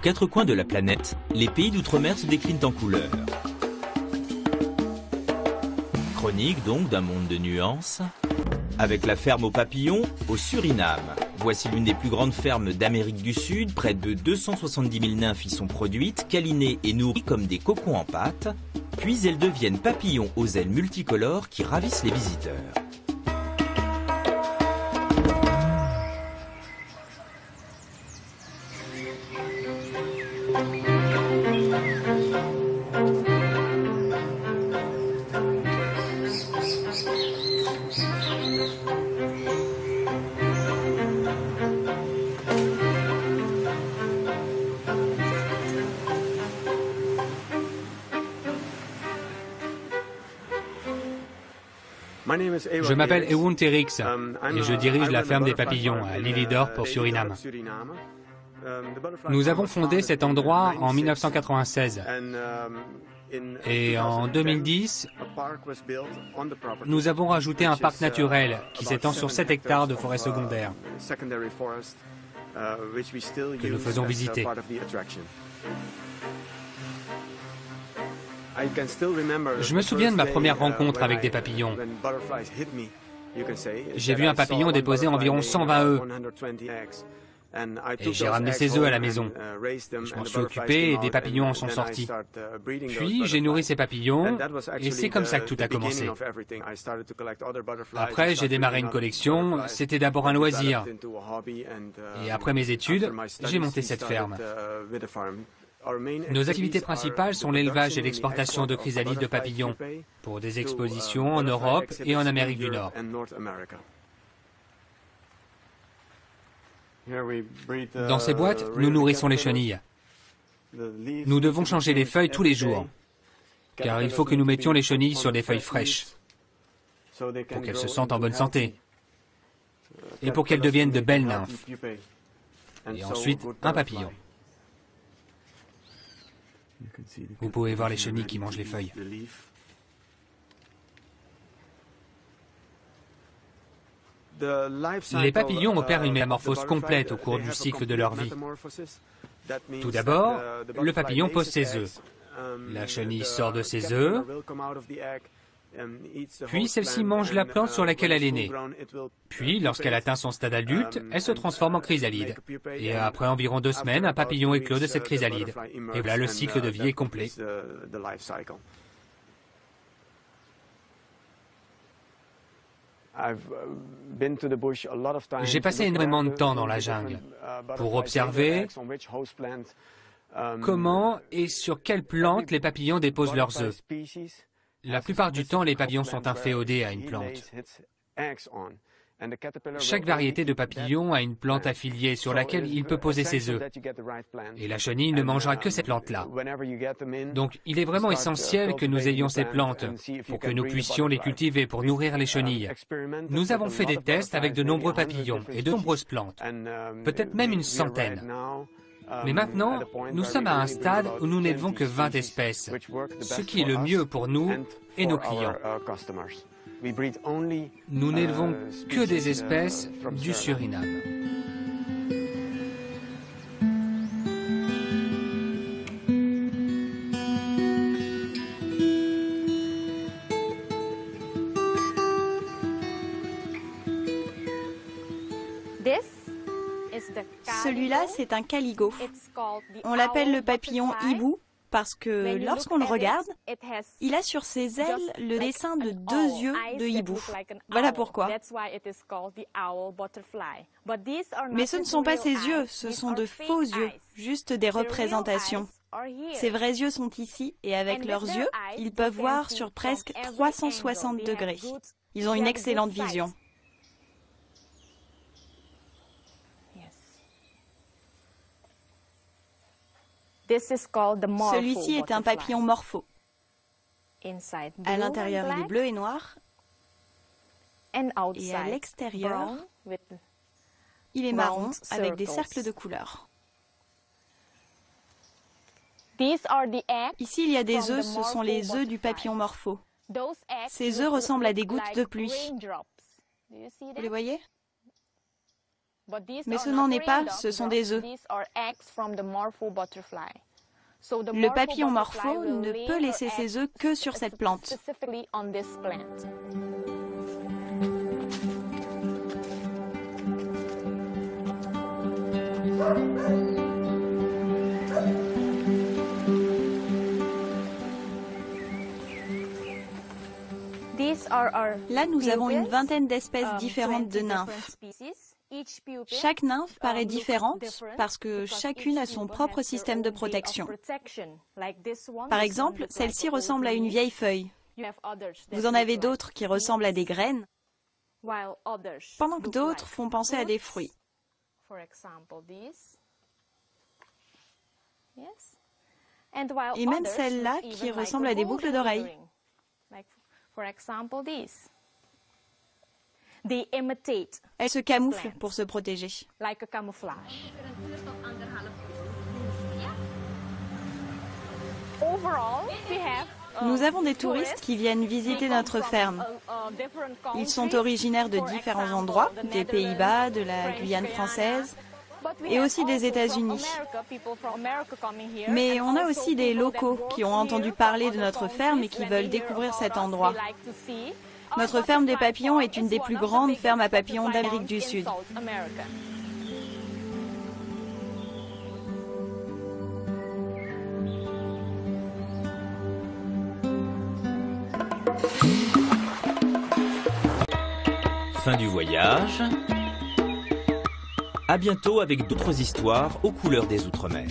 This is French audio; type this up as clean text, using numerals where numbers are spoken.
quatre coins de la planète, les pays d'outre-mer se déclinent en couleurs. Chronique donc d'un monde de nuances, avec la ferme aux papillons au Suriname. Voici l'une des plus grandes fermes d'Amérique du Sud. Près de 270 000 nymphes y sont produites, câlinées et nourries comme des cocons en pâte. Puis elles deviennent papillons aux ailes multicolores qui ravissent les visiteurs. Je m'appelle Ewoon Terix et je dirige la ferme des papillons à l'île d'Or pour Suriname. Nous avons fondé cet endroit en 1996 et en 2010, nous avons rajouté un parc naturel qui s'étend sur 7 hectares de forêt secondaire que nous faisons visiter. Je me souviens de ma première rencontre avec des papillons. J'ai vu un papillon déposer environ 120 œufs et j'ai ramené ces œufs à la maison. Je m'en suis occupé et des papillons en sont sortis. Puis j'ai nourri ces papillons et c'est comme ça que tout a commencé. Après, j'ai démarré une collection. C'était d'abord un loisir. Et après mes études, j'ai monté cette ferme. Nos activités principales sont l'élevage et l'exportation de chrysalides de papillons pour des expositions en Europe et en Amérique du Nord. Dans ces boîtes, nous nourrissons les chenilles. Nous devons changer les feuilles tous les jours, car il faut que nous mettions les chenilles sur des feuilles fraîches, pour qu'elles se sentent en bonne santé, et pour qu'elles deviennent de belles nymphes. Et ensuite, un papillon. Vous pouvez voir les chenilles qui mangent les feuilles. Les papillons opèrent une métamorphose complète au cours du cycle de leur vie. Tout d'abord, le papillon pose ses œufs. La chenille sort de ses œufs, puis celle-ci mange la plante sur laquelle elle est née. Puis, lorsqu'elle atteint son stade adulte, elle se transforme en chrysalide. Et après environ 2 semaines, un papillon éclot de cette chrysalide. Et voilà, le cycle de vie est complet. J'ai passé énormément de temps dans la jungle pour observer comment et sur quelles plantes les papillons déposent leurs œufs. La plupart du temps, les papillons sont inféodés à une plante. Chaque variété de papillon a une plante affiliée sur laquelle il peut poser ses œufs. Et la chenille ne mangera que ces plantes-là. Donc, il est vraiment essentiel que nous ayons ces plantes pour que nous puissions les cultiver pour nourrir les chenilles. Nous avons fait des tests avec de nombreux papillons et de nombreuses plantes, peut-être même une centaine. Mais maintenant, nous sommes à un stade où nous n'élevons que 20 espèces, ce qui est le mieux pour nous et nos clients. Nous n'élevons que des espèces du Suriname. Celui-là, c'est un caligo. On l'appelle le papillon hibou parce que lorsqu'on le regarde, il a sur ses ailes le dessin de 2 yeux de hibou. Voilà pourquoi. Mais ce ne sont pas ses yeux, ce sont de faux yeux, juste des représentations. Ses vrais yeux sont ici et avec leurs yeux, ils peuvent voir sur presque 360 degrés. Ils ont une excellente vision. Celui-ci est un papillon morpho. À l'intérieur, il est bleu et noir. Et à l'extérieur, il est marron avec des cercles de couleurs. Ici, il y a des œufs, ce sont les œufs du papillon morpho. Ces œufs ressemblent à des gouttes de pluie. Vous les voyez? Mais ce n'en est pas, ce sont des œufs. Le papillon morpho ne peut laisser ses œufs que sur cette plante. Là, nous avons une vingtaine d'espèces différentes de nymphes. Chaque nymphe paraît différente parce que chacune a son propre système de protection. Par exemple, celle-ci ressemble à une vieille feuille. Vous en avez d'autres qui ressemblent à des graines, pendant que d'autres font penser à des fruits. Et même celle-là qui ressemble à des boucles d'oreilles. Elle se camoufle pour se protéger. Nous avons des touristes qui viennent visiter notre ferme. Ils sont originaires de différents endroits, des Pays-Bas, de la Guyane française et aussi des États-Unis. Mais on a aussi des locaux qui ont entendu parler de notre ferme et qui veulent découvrir cet endroit. Notre ferme des papillons est une des plus grandes fermes à papillons d'Amérique du Sud. Fin du voyage. À bientôt avec d'autres histoires aux couleurs des Outre-mer.